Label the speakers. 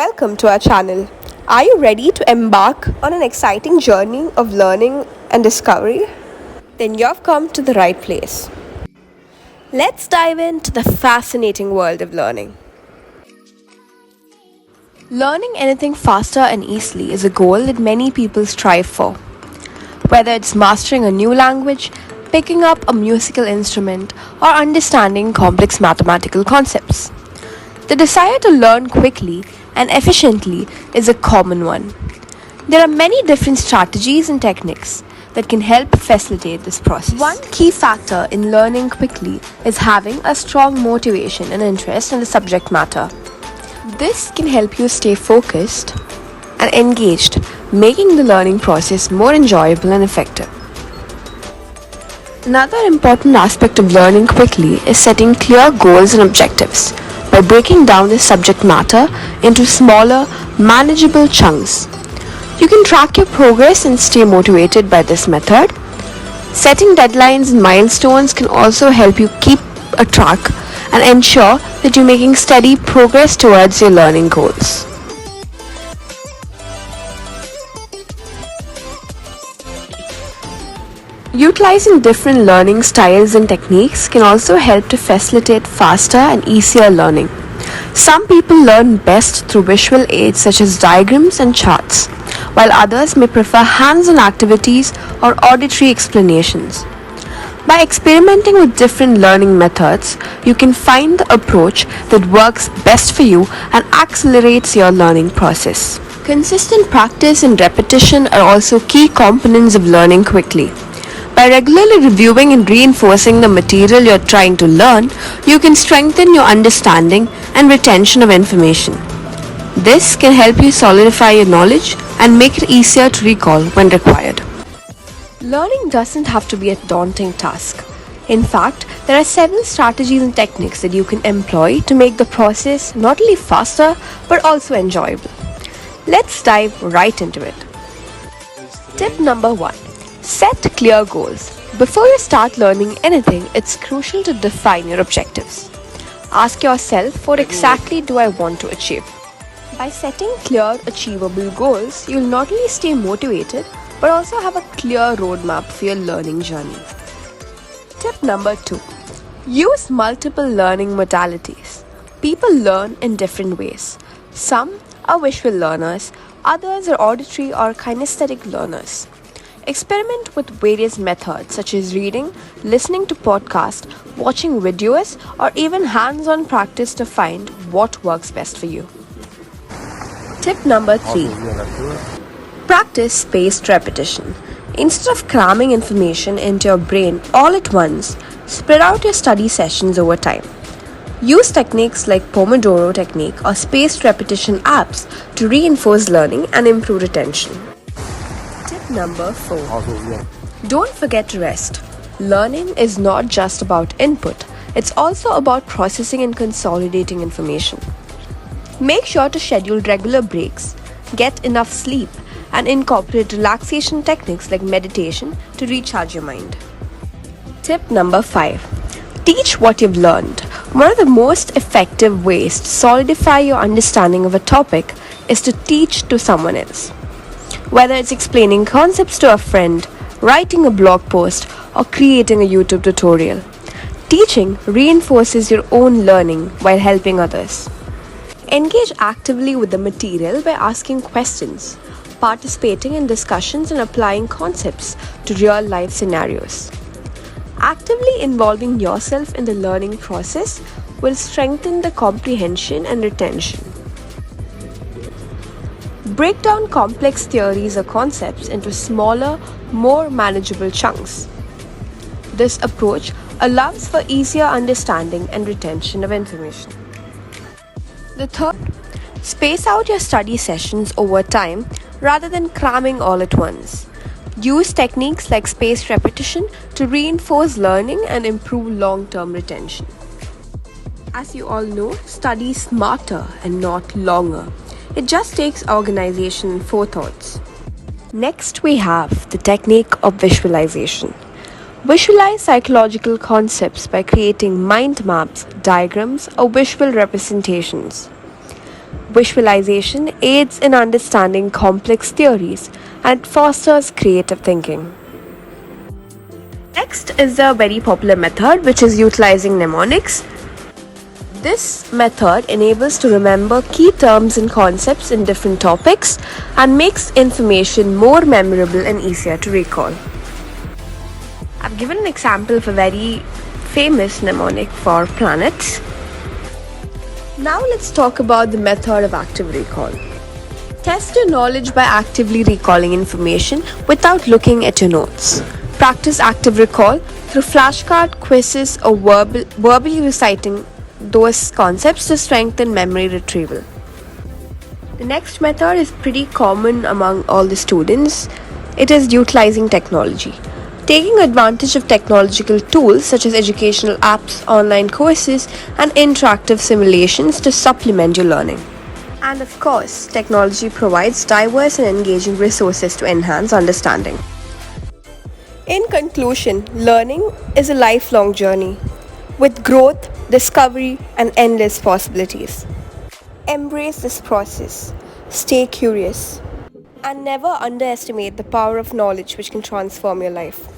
Speaker 1: Welcome to our channel. Are you ready to embark on an exciting journey of learning and discovery? Then you've come to the right place. Let's dive into the fascinating world of learning. Learning anything faster and easily is a goal that many people strive for. Whether it's mastering a new language, picking up a musical instrument, or understanding complex mathematical concepts. The desire to learn quickly and efficiently is a common one. There are many different strategies and techniques that can help facilitate this process. One key factor in learning quickly is having a strong motivation and interest in the subject matter. This can help you stay focused and engaged, making the learning process more enjoyable and effective. Another important aspect of learning quickly is setting clear goals and objectives by breaking down the subject matter into smaller, manageable chunks. You can track your progress and stay motivated by this method. Setting deadlines and milestones can also help you keep a track and ensure that you're making steady progress towards your learning goals. Utilizing different learning styles and techniques can also help to facilitate faster and easier learning. Some people learn best through visual aids such as diagrams and charts, while others may prefer hands-on activities or auditory explanations. By experimenting with different learning methods, you can find the approach that works best for you and accelerates your learning process. Consistent practice and repetition are also key components of learning quickly. By regularly reviewing and reinforcing the material you're trying to learn, you can strengthen your understanding and retention of information. This can help you solidify your knowledge and make it easier to recall when required. Learning doesn't have to be a daunting task. In fact, there are several strategies and techniques that you can employ to make the process not only faster but also enjoyable. Let's dive right into it. Tip number 1. Set clear goals. Before you start learning anything, it's crucial to define your objectives. Ask yourself, what exactly do I want to achieve? By setting clear, achievable goals, you'll not only stay motivated, but also have a clear roadmap for your learning journey. Tip number 2. Use multiple learning modalities. People learn in different ways. Some are visual learners, others are auditory or kinesthetic learners. Experiment with various methods such as reading, listening to podcasts, watching videos, or even hands-on practice to find what works best for you. Tip number 3. Practice spaced repetition. Instead of cramming information into your brain all at once, spread out your study sessions over time. Use techniques like Pomodoro technique or spaced repetition apps to reinforce learning and improve retention. Tip number 4. Don't forget to rest. Learning is not just about input, it's also about processing and consolidating information. Make sure to schedule regular breaks, get enough sleep, and incorporate relaxation techniques like meditation to recharge your mind. Tip number 5. Teach what you've learned. One of the most effective ways to solidify your understanding of a topic is to teach to someone else. Whether it's explaining concepts to a friend, writing a blog post, or creating a YouTube tutorial, teaching reinforces your own learning while helping others. Engage actively with the material by asking questions, participating in discussions, and applying concepts to real-life scenarios. Actively involving yourself in the learning process will strengthen the comprehension and retention. Break down complex theories or concepts into smaller, more manageable chunks. This approach allows for easier understanding and retention of information. The third, space out your study sessions over time rather than cramming all at once. Use techniques like spaced repetition to reinforce learning and improve long-term retention. As you all know, study smarter and not longer. It just takes organization and forethoughts. Next, we have the technique of visualization. Visualize psychological concepts by creating mind maps, diagrams, or visual representations. Visualization aids in understanding complex theories and fosters creative thinking. Next is the very popular method, which is utilizing mnemonics. This method enables to remember key terms and concepts in different topics and makes information more memorable and easier to recall. I've given an example of a very famous mnemonic for planets. Now let's talk about the method of active recall. Test your knowledge by actively recalling information without looking at your notes. Practice active recall through flashcard, quizzes, or verbally reciting those concepts to strengthen memory retrieval. The next method is pretty common among all the students. It is utilizing technology. Taking advantage of technological tools such as educational apps, online courses, and interactive simulations to supplement your learning. And of course, technology provides diverse and engaging resources to enhance understanding. In conclusion, learning is a lifelong journey with growth, discovery, and endless possibilities. Embrace this process, stay curious, and never underestimate the power of knowledge which can transform your life.